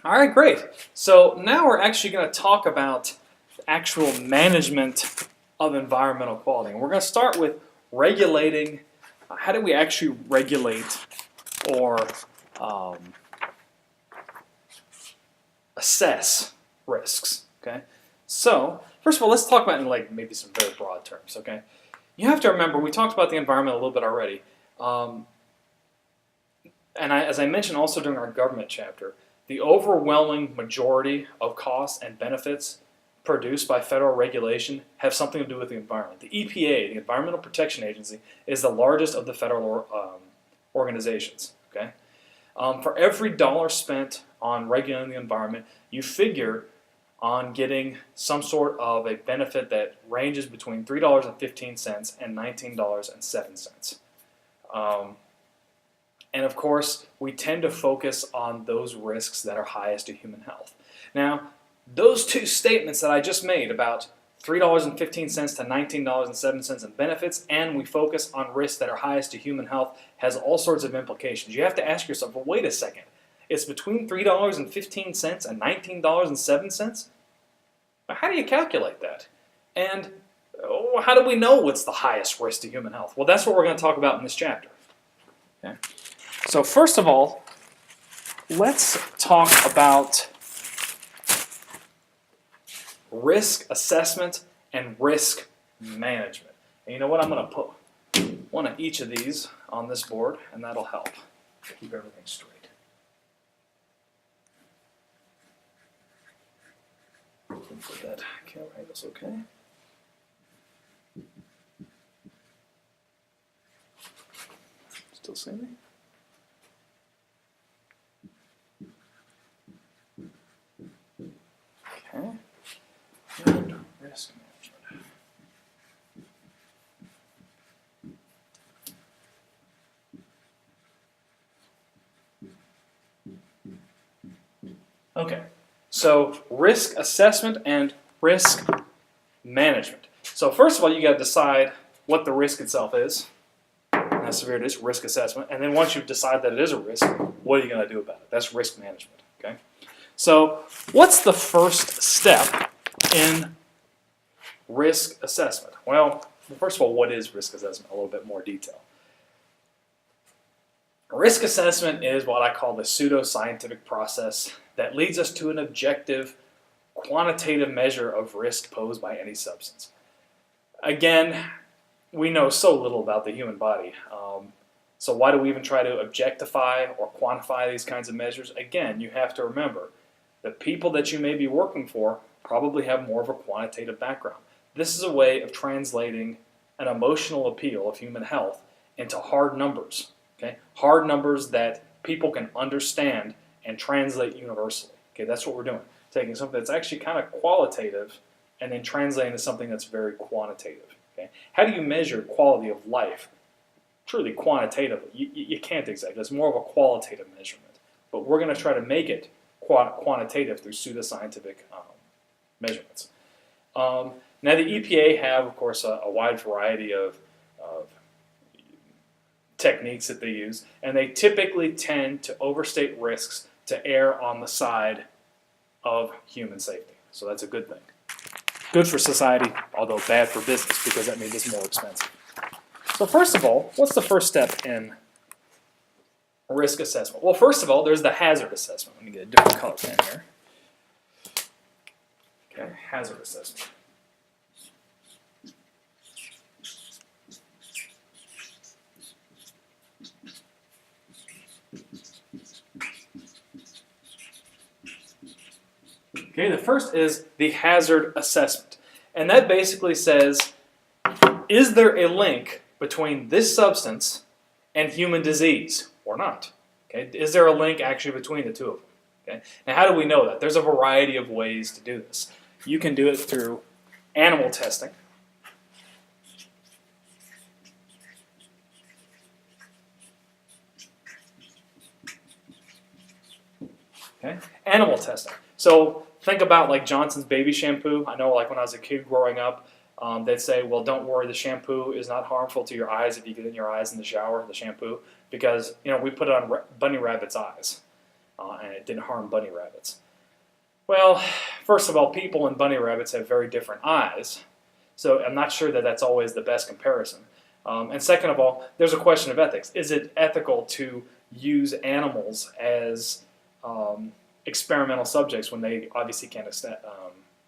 All right, great. So now we're actually going to talk about actual management of environmental quality. And we're going to start with regulating. How do we actually regulate or assess risks? Okay. So first of all, let's talk about in like maybe some very broad terms. Okay. You have to remember we talked about the environment a little bit already, as I mentioned also during our government chapter, the overwhelming majority of costs and benefits produced by federal regulation have something to do with the environment. The EPA, the Environmental Protection Agency, is the largest of the federal organizations. Okay, for every dollar spent on regulating the environment, you figure on getting some sort of a benefit that ranges between $3.15 and $19.07. And of course, we tend to focus on those risks that are highest to human health. Now, those two statements that I just made about $3.15 to $19.07 in benefits, and we focus on risks that are highest to human health, has all sorts of implications. You have to ask yourself, well, wait a second. It's between $3.15 and $19.07? How do you calculate that? And how do we know what's the highest risk to human health? Well, that's what we're going to talk about in this chapter. Okay. So first of all, let's talk about risk assessment and risk management. And you know what? I'm going to put one of each of these on this board, and that'll help keep everything straight. Put that camera angle's okay. Still see me? Okay. And risk management. Okay. So risk assessment and risk management. So first of all, you got to decide what the risk itself is, how severe it is, risk assessment. And then once you've decided that it is a risk, what are you going to do about it? That's risk management. Okay. So what's the first step in risk assessment? Well, first of all, what is risk assessment? A little bit more detail. Risk assessment is what I call the pseudo-scientific process that leads us to an objective, quantitative measure of risk posed by any substance. Again, we know so little about the human body. So why do we even try to objectify or quantify these kinds of measures? Again, you have to remember the people that you may be working for probably have more of a quantitative background. This is a way of translating an emotional appeal of human health into hard numbers. Okay? Hard numbers that people can understand and translate universally. Okay, that's what we're doing. Taking something that's actually kind of qualitative and then translating to something that's very quantitative. Okay? How do you measure quality of life? Truly quantitatively, you can't exactly. It's more of a qualitative measurement. But we're going to try to make it quantitative through pseudoscientific measurements. Now the EPA have, of course, a wide variety of techniques that they use, and they typically tend to overstate risks to err on the side of human safety. So that's a good thing. Good for society, although bad for business because that made this more expensive. So first of all, what's the first step in risk assessment? Well, first of all, there's the hazard assessment. Let me get a different color pen here. Okay, hazard assessment. Okay, the first is the hazard assessment. And that basically says, is there a link between this substance and human disease or not? Okay, is there a link actually between the two of them? Okay, now how do we know that? There's a variety of ways to do this. You can do it through animal testing. Okay, animal testing. So think about like Johnson's baby shampoo. I know like when I was a kid growing up, they'd say, well, don't worry, the shampoo is not harmful to your eyes if you get it in your eyes in the shower, the shampoo, because we put it on bunny rabbits' eyes. and it didn't harm bunny rabbits. Well, first of all, people and bunny rabbits have very different eyes, so I'm not sure that that's always the best comparison. And second of all, there's a question of ethics. Is it ethical to use animals as experimental subjects when they obviously can't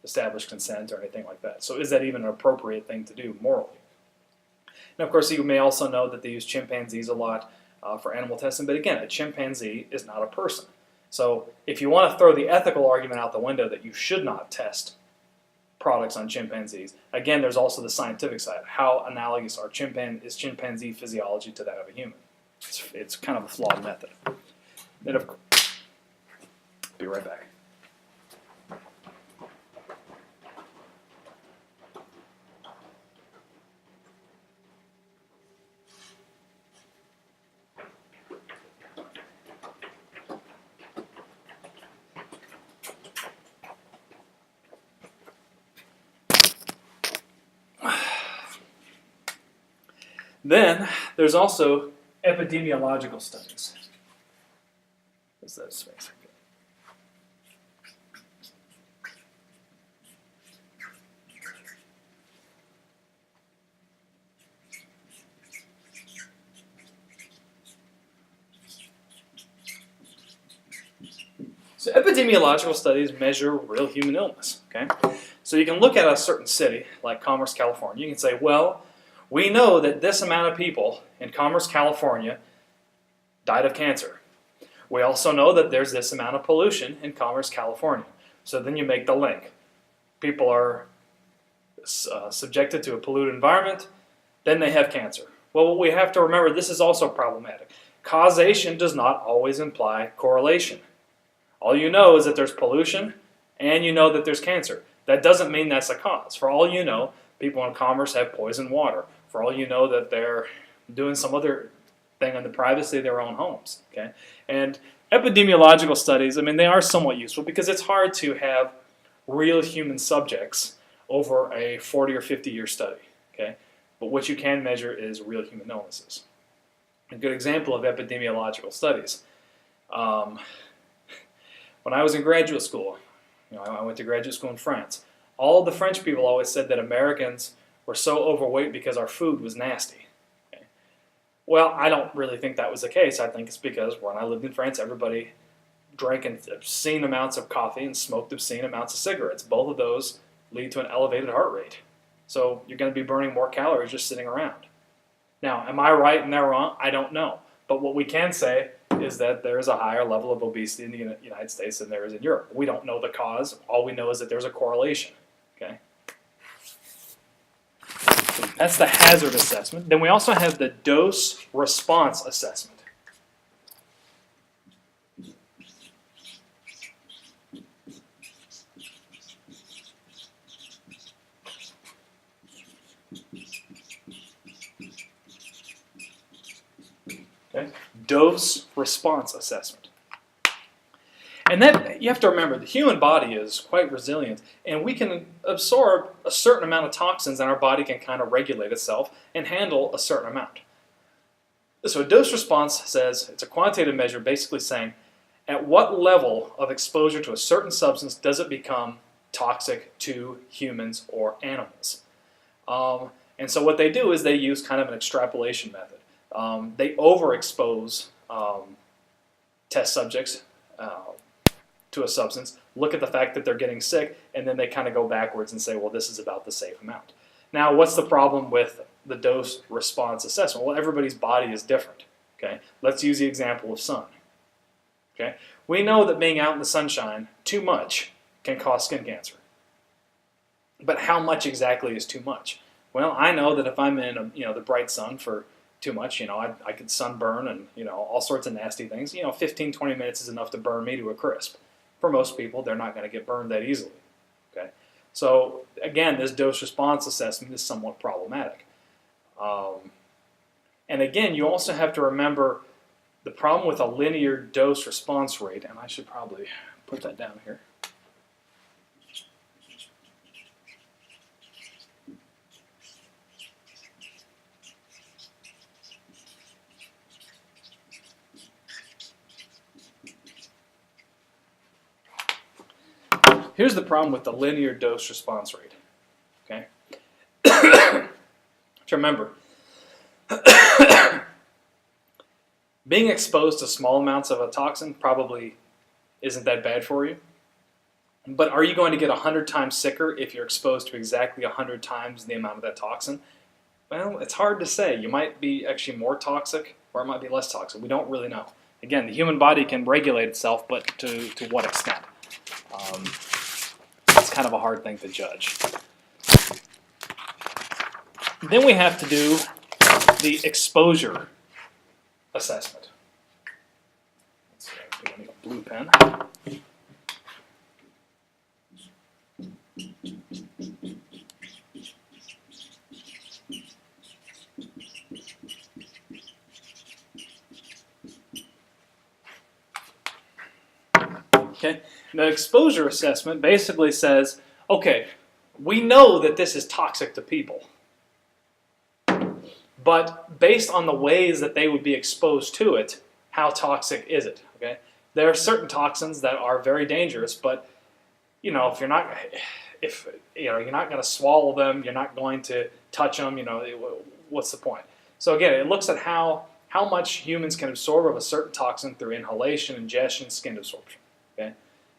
establish consent or anything like that? So is that even an appropriate thing to do morally? And of course, you may also know that they use chimpanzees a lot for animal testing, but again, a chimpanzee is not a person. So if you want to throw the ethical argument out the window that you should not test products on chimpanzees, again, there's also the scientific side. How analogous is chimpanzee physiology to that of a human? It's kind of a flawed method. Then, of course, be right back. Then there's also epidemiological studies. What's that space? So epidemiological studies measure real human illness. Okay, so you can look at a certain city like Commerce, California. You can say, well, we know that this amount of people in Commerce, California died of cancer. We also know that there's this amount of pollution in Commerce, California. So then you make the link. People are subjected to a polluted environment, then they have cancer. Well, we have to remember this is also problematic. Causation does not always imply correlation. All you know is that there's pollution and you know that there's cancer. That doesn't mean that's a cause. For all you know, people in Commerce have poisoned water. For all you know that they're doing some other thing in the privacy of their own homes. Okay? And epidemiological studies, I mean, they are somewhat useful because it's hard to have real human subjects over a 40 or 50 year study. Okay? But what you can measure is real human illnesses. A good example of epidemiological studies. When I was in graduate school, I went to graduate school in France. All of the French people always said that Americans were so overweight because our food was nasty. Okay. Well, I don't really think that was the case. I think it's because when I lived in France, everybody drank obscene amounts of coffee and smoked obscene amounts of cigarettes. Both of those lead to an elevated heart rate. So you're going to be burning more calories just sitting around. Now, am I right and they're wrong? I don't know. But what we can say is that there is a higher level of obesity in the United States than there is in Europe. We don't know the cause. All we know is that there's a correlation. Okay? That's the hazard assessment. Then we also have the dose-response assessment. Okay? Dose-response assessment. And that, you have to remember, the human body is quite resilient, and we can absorb a certain amount of toxins, and our body can kind of regulate itself and handle a certain amount. So a dose response says, it's a quantitative measure basically saying, at what level of exposure to a certain substance does it become toxic to humans or animals? And so what they do is they use kind of an extrapolation method. They overexpose test subjects to a substance, look at the fact that they're getting sick, and then they kind of go backwards and say, well, this is about the safe amount. Now, what's the problem with the dose response assessment? Well, everybody's body is different. Okay? Let's use the example of sun. Okay? We know that being out in the sunshine too much can cause skin cancer. But how much exactly is too much? Well, I know that if I'm in the bright sun for too much, I could sunburn and all sorts of nasty things. 15, 20 minutes is enough to burn me to a crisp. For most people, they're not going to get burned that easily. Okay, so again, this dose-response assessment is somewhat problematic. And again, you also have to remember the problem with a linear dose-response rate, and I should probably put that down here. here's the problem with the linear dose response rate. Okay? To remember, being exposed to small amounts of a toxin probably isn't that bad for you. But are you going to get 100 times sicker if you're exposed to exactly 100 times the amount of that toxin? Well, it's hard to say. You might be actually more toxic, or it might be less toxic. We don't really know. Again, the human body can regulate itself, but to what extent? It's kind of a hard thing to judge. Then we have to do the exposure assessment. Let's see, I need a blue pen. Okay, the exposure assessment basically says, okay, we know that this is toxic to people, but based on the ways that they would be exposed to it, how toxic is it? Okay, there are certain toxins that are very dangerous, but if you're not going to swallow them, you're not going to touch them. What's the point? So again, it looks at how much humans can absorb of a certain toxin through inhalation, ingestion, skin absorption. Okay,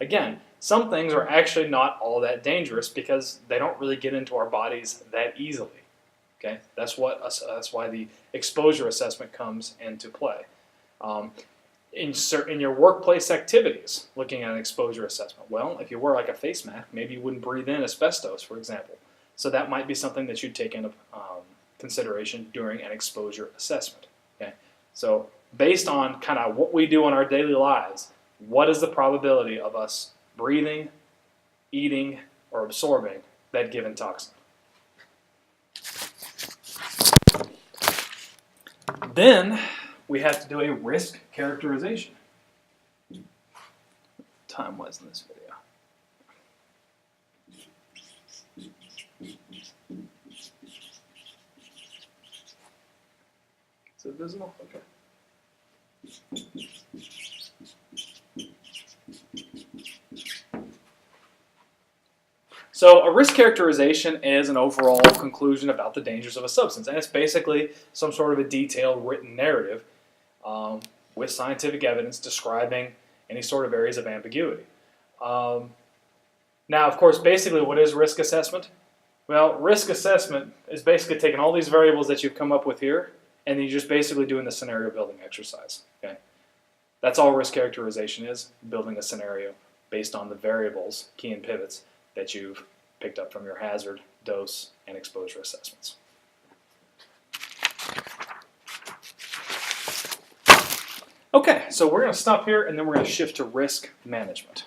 again, some things are actually not all that dangerous because they don't really get into our bodies that easily. Okay, that's why the exposure assessment comes into play. In your workplace activities, looking at an exposure assessment. Well, if you wear like a face mask, maybe you wouldn't breathe in asbestos, for example. So that might be something that you'd take into consideration during an exposure assessment. Okay, so based on kind of what we do in our daily lives, what is the probability of us breathing, eating, or absorbing that given toxin? Then we have to do a risk characterization. Time was in this video. Is it visible? Okay. So a risk characterization is an overall conclusion about the dangers of a substance, and it's basically some sort of a detailed written narrative with scientific evidence describing any sort of areas of ambiguity. Now, of course, basically what is risk assessment? Well, risk assessment is basically taking all these variables that you've come up with here, and then you're just basically doing the scenario building exercise. Okay, that's all risk characterization is, building a scenario based on the variables, key and pivots, that you've picked up from your hazard, dose, and exposure assessments. Okay, so we're going to stop here and then we're going to shift to risk management.